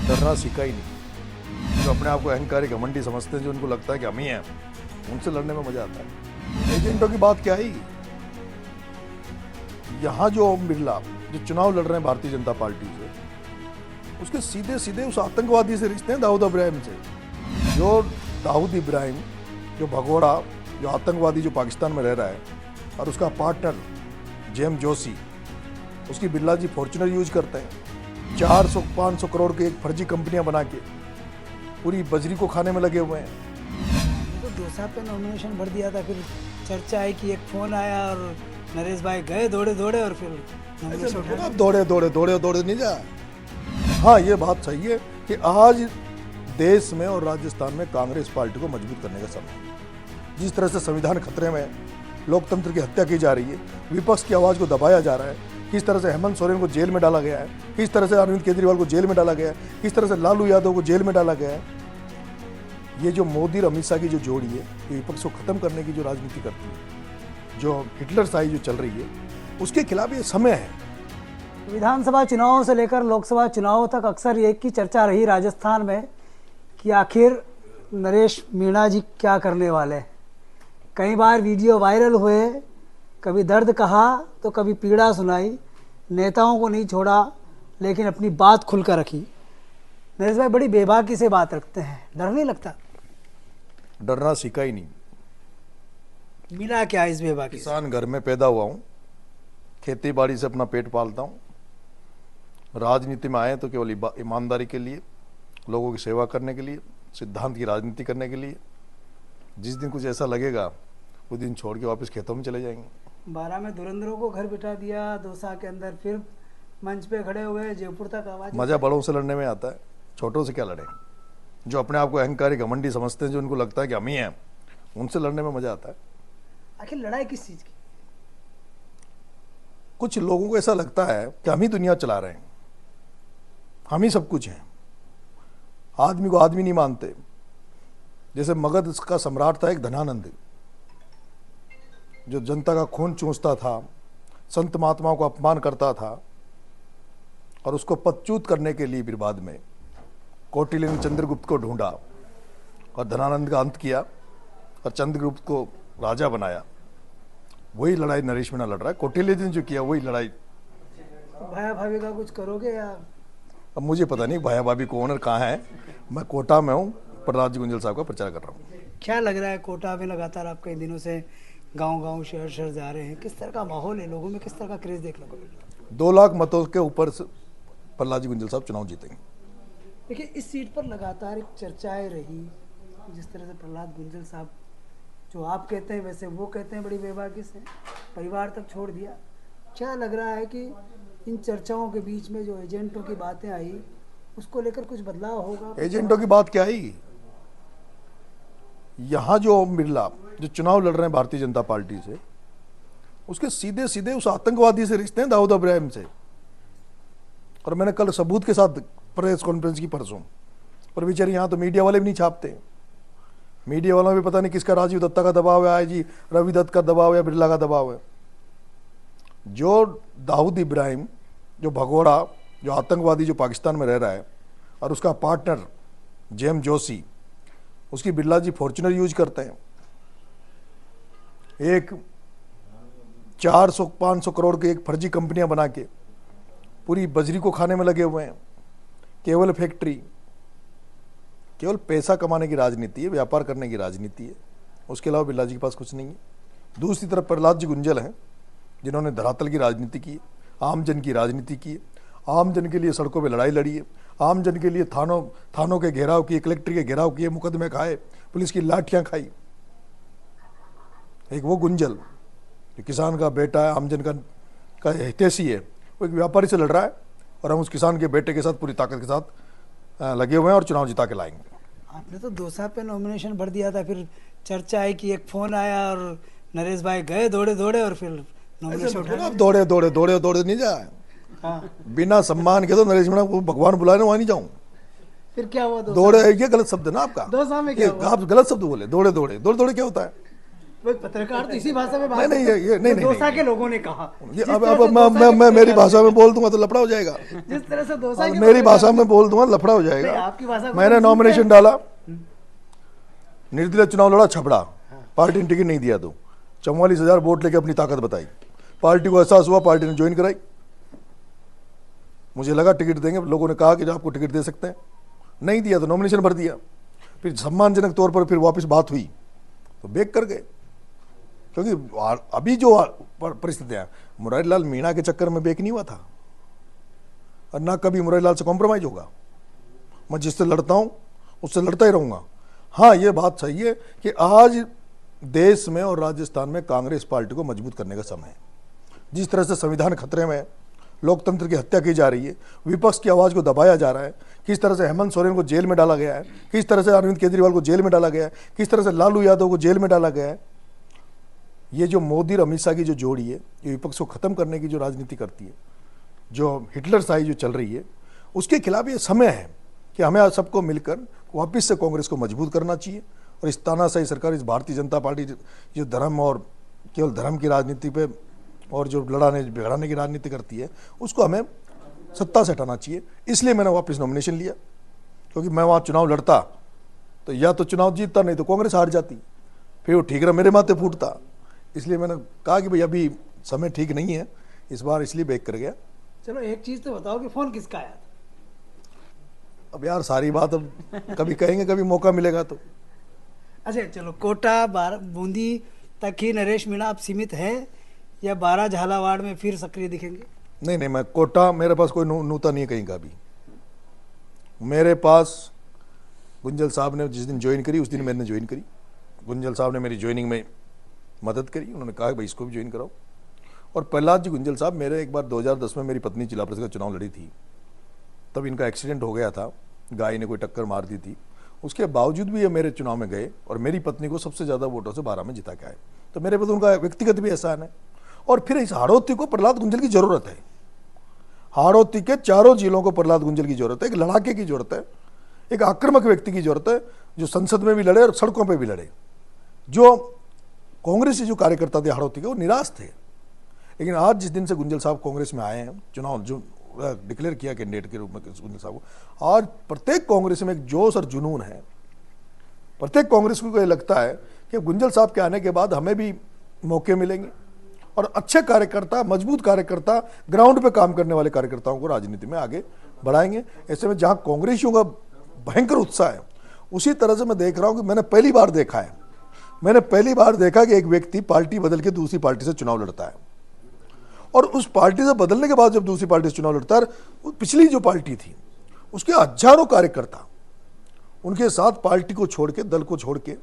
डरना सीखा ही नहीं। जो अपने आप को अहंकारी घमंडी समझते हैं, जो उनको लगता है कि हम ही हैं, उनसे लड़ने में मजा आता है। एजेंटों की बात क्या ही, यहाँ जो ओम बिरला जो चुनाव लड़ रहे हैं भारतीय जनता पार्टी से, उसके सीधे सीधे उस आतंकवादी से रिश्ते हैं, दाऊद इब्राहिम से। जो दाऊद इब्राहिम, जो भगोड़ा, जो आतंकवादी जो पाकिस्तान में रह रहा है, और उसका पार्टनर जेम जोशी, उसकी बिरला जी फॉर्च्यूनर यूज करते हैं। 400-500 करोड़ की एक फर्जी कंपनियां बना के पूरी बजरी को खाने में लगे हुए हैं। तो 2 साल पे नॉमिनेशन भर दिया था, फिर चर्चा आई कि एक फ़ोन आया और नरेश भाई गए दौड़े दौड़े और फिर नॉमिनेशन उठा। दौड़े नहीं जा। हाँ, ये बात सही है कि आज देश में और राजस्थान में कांग्रेस पार्टी को मजबूत करने का समय है। जिस तरह से संविधान खतरे में है, लोकतंत्र की हत्या की जा रही है, विपक्ष की आवाज़ को दबाया जा रहा है, किस तरह से हेमंत सोरेन को जेल में डाला गया है, किस तरह से अरविंद केजरीवाल को जेल में डाला गया है, किस तरह से लालू यादव को जेल में डाला गया है। ये जो मोदी और अमित शाह की जो जोड़ी है, ये विपक्ष को खत्म करने की जो राजनीति करती है, जो हिटलर शाही जो चल रही है, उसके खिलाफ ये समय है। विधानसभा चुनावों से लेकर लोकसभा चुनावों तक अक्सर एक की चर्चा रही राजस्थान में कि आखिर नरेश मीणा जी क्या करने वाले। कई बार वीडियो वायरल हुए, कभी दर्द कहा तो कभी पीड़ा सुनाई, नेताओं को नहीं छोड़ा लेकिन अपनी बात खुलकर रखी। नरेश भाई बड़ी बेबाकी से बात रखते हैं, डर नहीं लगता? डरना सीखा ही नहीं। मिला क्या इस बेबाकी से? किसान घर में पैदा हुआ हूँ, खेती बाड़ी से अपना पेट पालता हूँ। राजनीति में आए तो केवल ईमानदारी के लिए, लोगों की सेवा करने के लिए, सिद्धांत की राजनीति करने के लिए। जिस दिन कुछ ऐसा लगेगा उस दिन छोड़ के वापस खेतों में चले जाएंगे। 12 में धुरंधरों को घर बिठा दिया, दौसा के अंदर फिर मंच पे खड़े हुए, जयपुर तक आवाज। मजा बड़ों से लड़ने में आता है, छोटों से क्या लड़े। जो अपने आप को अहंकारी घमंडी समझते हैं, जो उनको लगता है कि हम ही हैं, उनसे लड़ने में मजा आता है। आखिर लड़ाई किस चीज की? कुछ लोगों को ऐसा लगता है कि हम ही दुनिया चला रहे हैं, हम ही सब कुछ हैं, आदमी को आदमी नहीं मानते। जैसे मगध का सम्राट था एक धनानंद, जो जनता का खून चूसता था, संत महात्माओं को अपमान करता था, और उसको पदच्युत करने के लिए फिर बाद में कौटिल्य ने चंद्रगुप्त को ढूंढा और धनानंद का अंत किया और चंद्रगुप्त को राजा बनाया। वही लड़ाई नरेश मीणा लड़ रहा है। कौटिल्य ने जो किया वही लड़ाई। भाया भाभी का कुछ करोगे या? अब मुझे पता नहीं भाया भाभी को ओनर कहाँ है। मैं कोटा में हूँ, प्रहलाद जी गुंजल साहब का प्रचार कर रहा हूँ। क्या लग रहा है कोटा में लगातार आप कई दिनों से गांव-गांव शहर-शहर जा रहे हैं, किस तरह का माहौल है, लोगों में किस तरह का क्रेज देखने को मिल रहा है? 2 लाख मतों के ऊपर से प्रहलाद जी गुंजल साहब चुनाव जीतेंगे। देखिए, इस सीट पर लगातार एक चर्चाएं रही, जिस तरह से प्रहलाद गुंजल साहब, जो आप कहते हैं वैसे वो कहते हैं बड़ी बेबाकी से, परिवार तक छोड़ दिया। क्या लग रहा है कि इन चर्चाओं के बीच में जो एजेंटों की बातें आई, उसको लेकर कुछ बदलाव होगा? एजेंटों की बात क्या ही, यहाँ जो ओम बिरला जो चुनाव लड़ रहे हैं भारतीय जनता पार्टी से, उसके सीधे सीधे उस आतंकवादी से रिश्ते हैं, दाऊद इब्राहिम से। और मैंने कल सबूत के साथ प्रेस कॉन्फ्रेंस की परसों, पर बेचारे यहाँ तो मीडिया वाले भी नहीं छापते। मीडिया वालों में भी पता नहीं किसका, राजीव दत्ता का दबाव है, आईजी रवि दत्त का दबाव है, बिरला का दबाव है। जो दाऊद इब्राहिम, जो भगोड़ा, जो आतंकवादी जो पाकिस्तान में रह रहा है, और उसका पार्टनर जेम जोशी, उसकी बिरला जी फॉर्च्यूनर यूज करते हैं। एक 400-500 करोड़ की एक फर्जी कंपनियां बना के पूरी बजरी को खाने में लगे हुए हैं। केवल फैक्ट्री, केवल पैसा कमाने की राजनीति है, व्यापार करने की राजनीति है। उसके अलावा बिरला जी के पास कुछ नहीं है। दूसरी तरफ प्रहलाद जी गुंजल हैं, जिन्होंने धरातल की राजनीति की, आम जन की राजनीति की, आम जन के लिए सड़कों पे लड़ाई लड़ी है, आम जन के लिए थानों के घेराव किए, कलेक्टर के घेराव किए, मुकदमे खाए, पुलिस की लाठियां खाई। एक वो गुंजल जो किसान का बेटा है, आम जन का हितैषी है, वो एक व्यापारी से लड़ रहा है, और हम उस किसान के बेटे के साथ पूरी ताकत के साथ लगे हुए हैं और चुनाव जिता के लाएंगे। आपने तो 2 साल पे नॉमिनेशन भर दिया था, फिर चर्चा आई कि एक फोन आया और नरेश भाई गए दौड़े दौड़े और फिर नॉमिनेशन उठा। दौड़े नहीं जाए। हाँ, बिना सम्मान के तो नरेश मीणा को भगवान बुलाने वहां नहीं जाऊं। फिर क्या हुआ? दौड़े, ये गलत शब्द है ना आपका। 2 साल में क्या हुआ? आप गलत शब्द बोले, दौड़े क्या होता है? वो एक पत्रकार तो इसी भाषा में बात नहीं, नहीं, ये नहीं, नहीं, दोसा नहीं, के लोगों ने कहा। ये जिस अब तरह से मैं दोसा के मेरी भाषा में बोल दूंगा तो लफड़ा हो जाएगा। जिस तरह से दोसा के मेरी भाषा में बोल दूंगा लफड़ा हो नहीं, जाएगा। आपकी भाषा को मैंने हम नॉमिनेशन सुनते डाला, निर्दलीय चुनाव लड़ा, छपड़ा, पार्टी ने टिकट नहीं दिया तो 44,000 वोट लेके अपनी ताकत बताई। पार्टी को एहसास हुआ, पार्टी ने ज्वाइन कराई। मुझे लगा टिकट देंगे, लोगों ने कहा कि आपको टिकट दे सकते हैं, नहीं दिया तो नॉमिनेशन भर दिया। फिर सम्मानजनक तौर पर फिर वापस बात हुई तो बेक कर गए, क्योंकि अभी जो परिस्थितियां, मुरारी लाल मीणा के चक्कर में बेक नहीं हुआ था और ना कभी मुरारी लाल से कॉम्प्रोमाइज होगा। मैं जिससे लड़ता हूं उससे लड़ता ही रहूंगा। हाँ, ये बात सही है कि आज देश में और राजस्थान में कांग्रेस पार्टी को मजबूत करने का समय है। जिस तरह से संविधान खतरे में है, लोकतंत्र की हत्या की जा रही है, विपक्ष की आवाज़ को दबाया जा रहा है, किस तरह से हेमंत सोरेन को जेल में डाला गया है, किस तरह से अरविंद केजरीवाल को जेल में डाला गया है, किस तरह से लालू यादव को जेल में डाला गया है। ये जो मोदी और अमित शाह की जो जोड़ी है, ये विपक्ष को खत्म करने की जो राजनीति करती है, जो हिटलर शाही जो चल रही है, उसके खिलाफ ये समय है कि हमें आज सबको मिलकर वापस से कांग्रेस को मजबूत करना चाहिए। और इस तानाशाही सरकार, इस भारतीय जनता पार्टी जो धर्म और केवल धर्म की राजनीति पे और जो लड़ाने बिगड़ाने की राजनीति करती है, उसको हमें सत्ता से हटाना चाहिए। इसलिए मैंने वापस नॉमिनेशन लिया, क्योंकि मैं वहाँ चुनाव लड़ता तो या तो चुनाव जीतता, नहीं तो कांग्रेस हार जाती, फिर वो ठीक रहा मेरे माथे फूटता। इसलिए मैंने कहा कि भाई अभी समय ठीक नहीं है, इस बार इसलिए बैक कर गया। चलो एक चीज तो बताओ कि फोन किसका आया था? अब यार सारी बात अब कभी कहेंगे, कभी मौका मिलेगा तो। अच्छा चलो, कोटा बूंदी तक ही नरेश मीणा अब सीमित है या 12 झालावाड़ में फिर सक्रिय दिखेंगे? नहीं नहीं, मैं कोटा, मेरे पास कोई नूता नहीं है कहीं का भी। मेरे पास गुंजल साहब ने जिस दिन ज्वाइन करी उस दिन मैंने ज्वाइन करी। गुंजल साहब ने मेरी ज्वाइनिंग में मदद करी, उन्होंने कहा भाई इसको भी ज्वाइन कराओ। और प्रहलाद जी गुंजल साहब, मेरे एक बार 2010 में मेरी पत्नी जिला परिषद का चुनाव लड़ी थी, तब इनका एक्सीडेंट हो गया था, गाय ने कोई टक्कर मार दी थी। उसके बावजूद भी ये मेरे चुनाव में गए और मेरी पत्नी को सबसे ज़्यादा वोटों से 12 में जिता के आए। तो मेरे पे तो उनका व्यक्तिगत भी एहसान है। और फिर इस हाड़ौती को प्रहलाद गुंजल की जरूरत है। हाड़ौती के चारों जिलों को प्रहलाद गुंजल की जरूरत है, एक लड़ाके की जरूरत है, एक आक्रामक व्यक्ति की जरूरत है, जो संसद में भी लड़े और सड़कों पर भी लड़े। जो कांग्रेसी जो कार्यकर्ता थे हाड़ौती के, वो निराश थे। लेकिन आज जिस दिन से गुंजल साहब कांग्रेस में आए हैं, चुनाव जो डिक्लेयर किया कैंडिडेट के रूप में गुंजल साहब को, आज प्रत्येक कांग्रेस में एक जोश और जुनून है। प्रत्येक कांग्रेस को ये लगता है कि गुंजल साहब के आने के बाद हमें भी मौके मिलेंगे और अच्छे कार्यकर्ता, मजबूत कार्यकर्ता, ग्राउंड पे काम करने वाले कार्यकर्ताओं को राजनीति में आगे बढ़ाएंगे। ऐसे में जहां कांग्रेसियों का भयंकर उत्साह है, उसी तरह से मैं देख रहा हूं कि मैंने पहली बार देखा कि एक व्यक्ति पार्टी बदल के दूसरी पार्टी से चुनाव लड़ता है, और उस पार्टी से बदलने के बाद जब दूसरी पार्टी से चुनाव लड़ता है, वो पिछली जो पार्टी थी उसके हजारों कार्यकर्ता उनके साथ पार्टी को छोड़ के, दल को छोड़ के,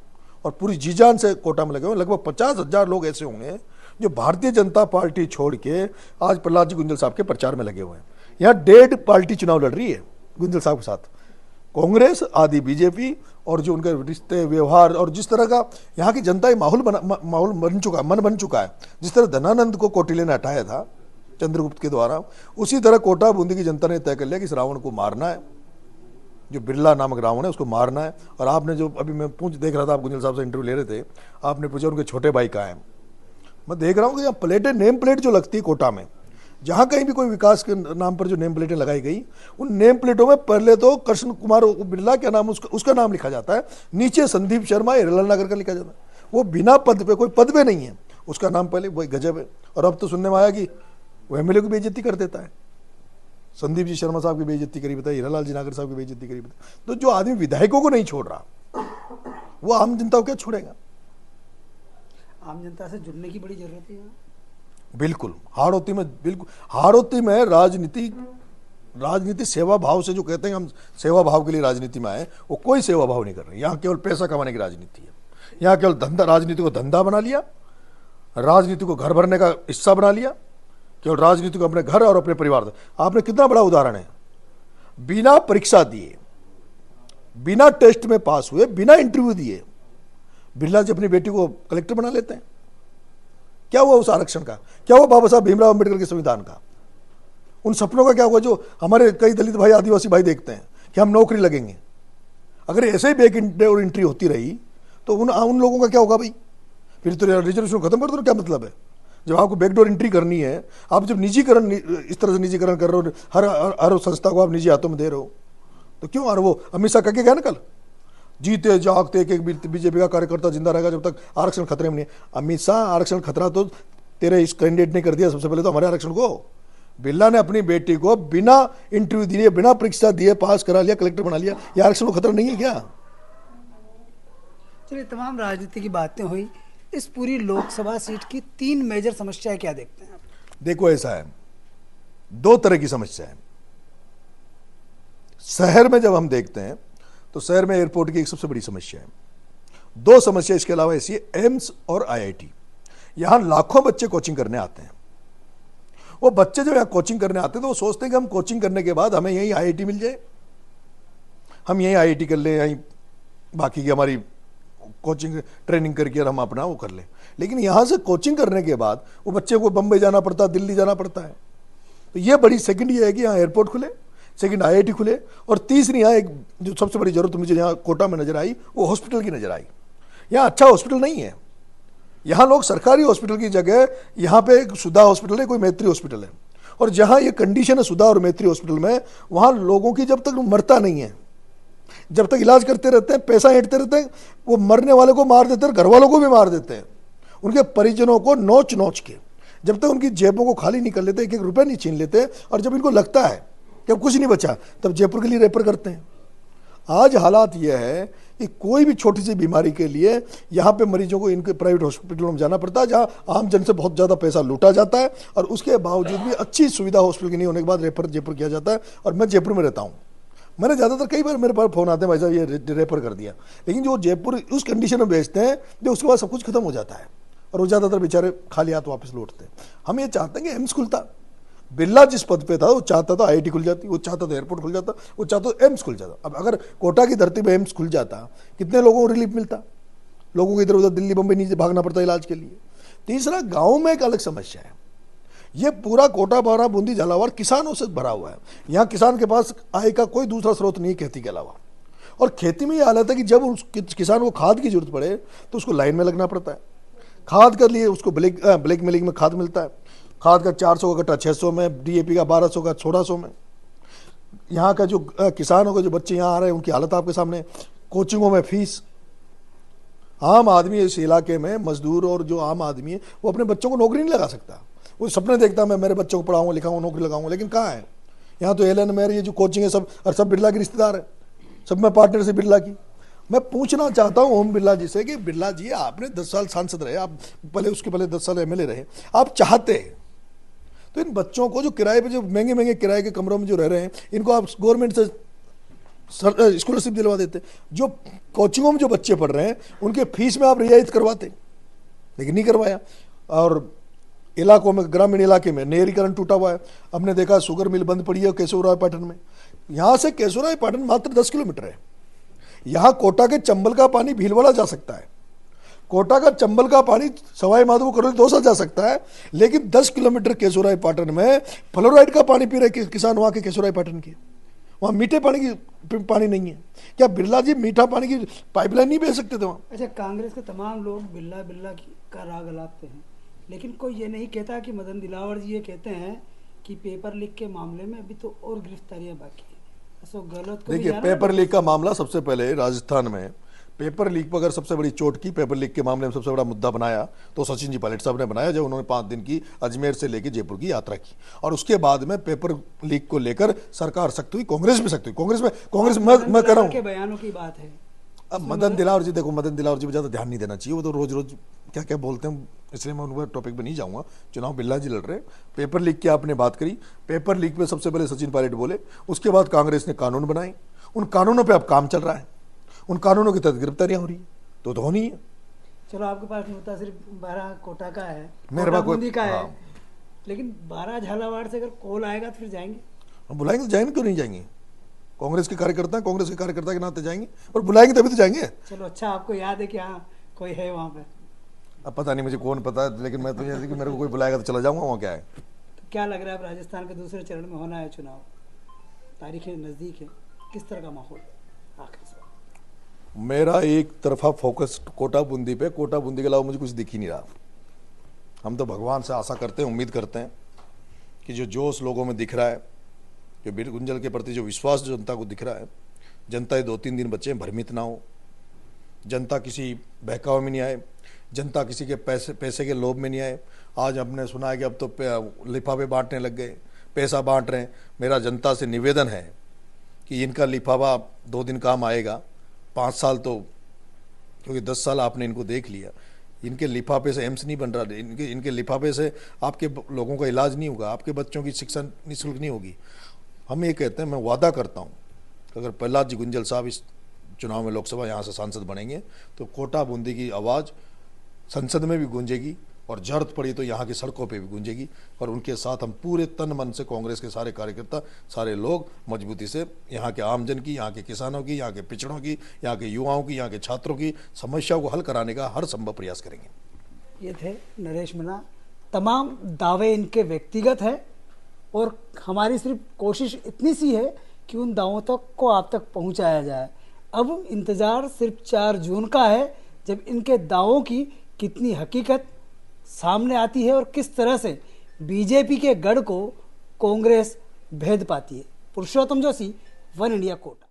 और पूरी जी जान से कोटा में लगे हुए। लगभग 50,000 लोग ऐसे होंगे जो भारतीय जनता पार्टी छोड़ के आज प्रहलाद जी गुंजल साहब के प्रचार में लगे हुए हैं। यहाँ 1.5 पार्टी चुनाव लड़ रही है गुंजल साहब के साथ, कांग्रेस, आदि बीजेपी, और जो उनके रिश्ते व्यवहार और जिस तरह का यहाँ की जनता माहौल बन चुका है। जिस तरह धनानंद को कौटिल्य ने हटाया था चंद्रगुप्त के द्वारा, उसी तरह कोटा बूंदी की जनता ने तय कर लिया कि इस रावण को मारना है, जो बिरला नामक रावण है उसको मारना है। और आपने जो अभी मैं देख रहा था, आप गुंजल साहब से इंटरव्यू ले रहे थे, आपने पूछा उनके छोटे भाई कहाँ हैं। मैं देख रहा हूँ कि यहाँ प्लेटें, नेम प्लेट जो लगती है कोटा में, जहाँ कहीं भी कोई विकास के नाम पर जो नेम प्लेटें लगाई गई, उन नेम प्लेटों में पहले तो कृष्ण कुमार बिरला क्या नाम, उसका नाम लिखा जाता है, नीचे संदीप शर्मा हिरलाल नगर का लिखा जाता है। वो बिना पद पे, कोई पद पे नहीं है, उसका नाम पहले, वही गजब है। और अब तो सुनने में आया कि वो एमएलए की बेइज्जती कर देता है। संदीप जी शर्मा साहब की बेइज्जती करी बताई, हीरालाल जी नागर साहब की बेइज्जती करी बताई। तो जो आदमी विधायकों को नहीं छोड़ रहा, वो आम जनता को क्या छोड़ेगा? आम जनता से जुड़ने की बड़ी जरूरत है। बिल्कुल हाड़ौती में राजनीति सेवा भाव से, जो कहते हैं हम सेवा भाव के लिए राजनीति में आए, वो कोई सेवा भाव नहीं कर रहे। यहाँ केवल पैसा कमाने की राजनीति है। यहाँ केवल धंधा, राजनीति को धंधा बना लिया, राजनीति को घर भरने का हिस्सा बना लिया, केवल राजनीति को अपने घर और अपने परिवार। आपने कितना बड़ा उदाहरण है, बिना परीक्षा दिए, बिना टेस्ट में पास हुए, बिना इंटरव्यू दिए बिरला जी अपनी बेटी को कलेक्टर बना लेते हैं। क्या हुआ उस आरक्षण का? क्या हुआ बाबा साहब भीमराव अंबेडकर के संविधान का? उन सपनों का क्या हुआ जो हमारे कई दलित भाई, आदिवासी भाई देखते हैं कि हम नौकरी लगेंगे? अगर ऐसे ही बैक और एंट्री होती रही तो उन लोगों का क्या होगा भाई? फिर तो रिजर्वेशन खत्म कर दो, क्या मतलब है? जब आपको बैकडोर एंट्री करनी है, आप जब निजीकरण इस तरह से निजीकरण कर रहे हो, हर संस्था को आप निजी हाथों में दे रहे हो, तो क्यों? और वो अमित शाह कह के गया ना कल, जीते जागते एक एक बीजेपी का कार्यकर्ता जिंदा रहेगा जब तक आरक्षण खतरे में नहीं है। अमित शाह, आरक्षण खतरा तो तेरे इस कैंडिडेट ने कर दिया सबसे पहले तो हमारे आरक्षण को। बिरला ने अपनी बेटी को बिना इंटरव्यू दिए, बिना परीक्षा दिए पास करा लिया, कलेक्टर बना लिया। ये आरक्षण को खतरा नहीं है क्या? चलिए, तमाम राजनीति की बातें हुई, इस पूरी लोकसभा सीट की 3 मेजर समस्याएं क्या देखते हैं आप? देखो, ऐसा है, 2 तरह की समस्या है। शहर में जब हम देखते हैं तो शहर में एयरपोर्ट की एक सबसे बड़ी समस्या है। 2 समस्या इसके अलावा ऐसी है, एम्स और आईआईटी। यहां लाखों बच्चे कोचिंग करने आते हैं। वो बच्चे जब यहां कोचिंग करने आते हैं तो वो सोचते हैं कि हम कोचिंग करने के बाद हमें यहीं आईआईटी मिल जाए, हम यहीं आईआईटी कर लें, यहीं बाकी की हमारी कोचिंग ट्रेनिंग करके हम अपना वो कर लें। लेकिन यहां से कोचिंग करने के बाद वो बच्चे को बंबई जाना पड़ता है, दिल्ली जाना पड़ता है। तो ये बड़ी सेकंड ये है कि यहाँ एयरपोर्ट खुले, सेकंड आईआईटी खुले, और तीसरी यहाँ एक जो सबसे बड़ी जरूरत मुझे यहाँ कोटा में नजर आई वो हॉस्पिटल की नजर आई। यहाँ अच्छा हॉस्पिटल नहीं है। यहाँ लोग सरकारी हॉस्पिटल की जगह यहाँ पे एक सुधा हॉस्पिटल है, कोई मैत्री हॉस्पिटल है, और जहाँ ये कंडीशन है सुधा और मैत्री हॉस्पिटल में, वहाँ लोगों की जब तक मरता नहीं है, जब तक इलाज करते रहते हैं, पैसा ऐंठते रहते हैं, वो मरने वाले को मार देते हैं, घर वालों को भी मार देते हैं, उनके परिजनों को नोच नोच के, जब तक उनकी जेबों को खाली नहीं कर लेते, एक एक रुपये नहीं छीन लेते, और जब इनको लगता है कि अब कुछ नहीं बचा तब जयपुर के लिए रेफर करते हैं। आज हालात यह है कि कोई भी छोटी सी बीमारी के लिए यहाँ पे मरीजों को इनके प्राइवेट हॉस्पिटलों में जाना पड़ता है, जहाँ आम जन से बहुत ज़्यादा पैसा लूटा जाता है, और उसके बावजूद भी अच्छी सुविधा हॉस्पिटल की नहीं होने के बाद रेफर जयपुर किया जाता है। और मैं जयपुर में रहता हूँ, मैंने ज़्यादातर कई बार मेरे पास फ़ोन आते हैं, भाई साहब ये रेफर कर दिया, लेकिन जो जयपुर उस कंडीशन में भेजते हैं जो उसके बाद सब कुछ खत्म हो जाता है, और वो ज़्यादातर बेचारे खाली हाथ वापस लौटते हैं। हम ये चाहते हैं कि एम्स खुलता। बिरला जिस पद पे था वो चाहता था आईआईटी खुल जाती, वो चाहता था एयरपोर्ट खुल जाता, वो चाहता था एम्स खुल जाता। अब अगर कोटा की धरती पे एम्स खुल जाता, कितने लोगों को रिलीफ मिलता? लोगों को इधर उधर दिल्ली बम्बई नीचे भागना पड़ता इलाज के लिए। तीसरा, गाँव में एक अलग समस्या है। ये पूरा कोटा, बारा, बूंदी, झालावाड़ किसानों से भरा हुआ है। यहाँ किसान के पास आय का कोई दूसरा स्रोत नहीं खेती के अलावा, और खेती में ये हालत है कि जब उस किसान को खाद की जरूरत पड़े तो उसको लाइन में लगना पड़ता है। खाद के लिए उसको ब्लैक मेलिंग में खाद मिलता है। खाद का 400 का कट्टा 600 में, डीएपी का 1200 का 1600 में। यहाँ का जो किसानों के जो बच्चे यहाँ आ रहे हैं उनकी हालत आपके सामने। कोचिंगों में फीस, आम आदमी इस इलाके में मजदूर और जो आम आदमी है वो अपने बच्चों को नौकरी नहीं लगा सकता। वो सपने देखता मैं मेरे बच्चों को पढ़ाऊंगा, लिखाऊंगा, नौकरी लगाऊंगा, लेकिन कहाँ है? यहाँ तो एलन मेयर ये जो कोचिंग है सब, और सब बिरला के रिश्तेदार है, सब में पार्टनर से बिरला की। मैं पूछना चाहता हूँ ओम बिरला जी से कि बिरला जी, आपने 10 साल सांसद रहे, आप उसके पहले 10 साल एमएलए रहे, आप चाहते तो इन बच्चों को जो किराए पे, जो महंगे महंगे किराए के कमरों में जो रह रहे हैं, इनको आप गवर्नमेंट से स्कॉलरशिप दिलवा देते। जो कोचिंगों में जो बच्चे पढ़ रहे हैं उनके फीस में आप रियायत करवाते, लेकिन नहीं करवाया। और इलाकों में, ग्रामीण इलाके में नहरीकरण टूटा हुआ है। हमने देखा शुगर मिल बंद पड़ी है केशवरायपाटन में। यहाँ से केशवरायपाटन मात्र 10 किलोमीटर है। यहाँ कोटा के चंबल का पानी भीलवाड़ा जा सकता है, कोटा का चंबल का पानी सवाई माधोपुर करौली दौसा जा सकता है, लेकिन 10 किलोमीटर केशवरायपाटन में फ्लोराइड का पानी पी रहे किसान वहाँ के केशवरायपाटन के। वहाँ मीठे पानी की पानी नहीं है। क्या बिरला जी मीठा पानी की पाइपलाइन नहीं भेज सकते थे वहाँ? अच्छा, कांग्रेस के तमाम लोग बिरला बिरला का राग अलापते हैं, लेकिन कोई ये नहीं कहता कि मदन दिलावर जी ये कहते हैं कि पेपर लीक के मामले में अभी तो और गिरफ्तारियां बाकी है। तो गलत को देखिए, पेपर लीक का मामला सबसे पहले राजस्थान में पेपर लीक पर अगर सबसे बड़ी चोट की पेपर लीक के मामले में सबसे बड़ा मुद्दा बनाया तो सचिन जी पायलट साहब ने बनाया, जब उन्होंने 5 दिन की अजमेर से लेकर जयपुर की यात्रा की। और उसके बाद में पेपर लीक को लेकर सरकार सख्त हुई, कांग्रेस भी सख्त हुई। कांग्रेस मैं कह रहा हूँ, बयानों की बात है। अब मदन दिलावर जी, देखो मदन दिलावर जी पर ज़्यादा ध्यान नहीं देना चाहिए, वो तो रोज रोज क्या क्या बोलते हैं, इसलिए मैं उन टॉपिक पे नहीं जाऊंगा। चुनाव बिरला जी लड़ रहे हैं। पेपर लीक की आपने बात करी, पेपर लीक पे सबसे पहले सचिन पायलट बोले, उसके बाद कांग्रेस ने कानून बनाए, उन कानूनों पे अब काम चल रहा है, उन कानूनों के तहत गिरफ्तारियां हो रही है, तो होनी है। चलो, आपके पास मुद्दा सिर्फ 12 कोटा का है, मेरे पास बूंदी का है, हाँ। लेकिन 12 झालावाड़ से अगर कॉल आएगा तो फिर जाएंगे? हम बुलाएंगे तो जाएंगे, क्यों नहीं जाएंगे? कांग्रेस के कार्यकर्ता हैं, कांग्रेस के कार्यकर्ता के नाते जाएंगे, पर बुलाएंगे तभी तो जाएंगे। चलो, अच्छा आपको याद है कि हाँ कोई है वहाँ पे? अब पता नहीं मुझे कौन पता है, लेकिन मैं तो ये कि मेरे को कोई बुलाएगा तो चला जाऊंगा। वहाँ क्या है? तो क्या लग रहा है, अब राजस्थान के दूसरे चरण में होना है चुनाव, तारीखें नज़दीक है, किस तरह का माहौल आखिर से? मेरा एक तरफा फोकस कोटा बूंदी पे, कोटा बूंदी के अलावा मुझे कुछ दिख ही नहीं रहा। हम तो भगवान से आशा करते हैं, उम्मीद करते हैं कि जो जोश लोगों में दिख रहा है, जो बीर गुंजल के प्रति जो विश्वास जनता को दिख रहा है, जनता ये 2-3 दिन बच्चे भ्रमित ना हो, जनता किसी बहकावे में नहीं आए, जनता किसी के पैसे के लोभ में नहीं आए। आज हमने सुना है कि अब तो लिफाफे बांटने लग गए, पैसा बांट रहे हैं। मेरा जनता से निवेदन है कि इनका लिफाफा 2 दिन काम आएगा, 5 साल तो, क्योंकि 10 साल आपने इनको देख लिया, इनके लिफाफे से एम्स नहीं बन रहा, इनके लिफाफे से आपके लोगों का इलाज नहीं होगा, आपके बच्चों की शिक्षा निःशुल्क नहीं होगी। हम ये कहते हैं, मैं वादा करता हूँ कि अगर प्रहलाद जी गुंजल साहब इस चुनाव में लोकसभा यहाँ से सांसद बनेंगे तो कोटा बूंदी की आवाज़ संसद में भी गूंजेगी और जरूरत पड़ी तो यहाँ की सड़कों पे भी गूंजेगी। और उनके साथ हम पूरे तन मन से, कांग्रेस के सारे कार्यकर्ता, सारे लोग मजबूती से यहाँ के आमजन की, यहाँ के किसानों की, यहाँ के पिछड़ों की, यहाँ के युवाओं की, यहाँ के छात्रों की समस्याओं को हल कराने का हर संभव प्रयास करेंगे। ये थे नरेश मीणा। तमाम दावे इनके व्यक्तिगत है और हमारी सिर्फ कोशिश इतनी सी है कि उन दावों तक को आप तक पहुंचाया जाए। अब इंतज़ार सिर्फ 4 जून का है, जब इनके दावों की कितनी हकीकत सामने आती है और किस तरह से बीजेपी के गढ़ को कांग्रेस भेद पाती है। पुरुषोत्तम जोशी, वन इंडिया कोटा।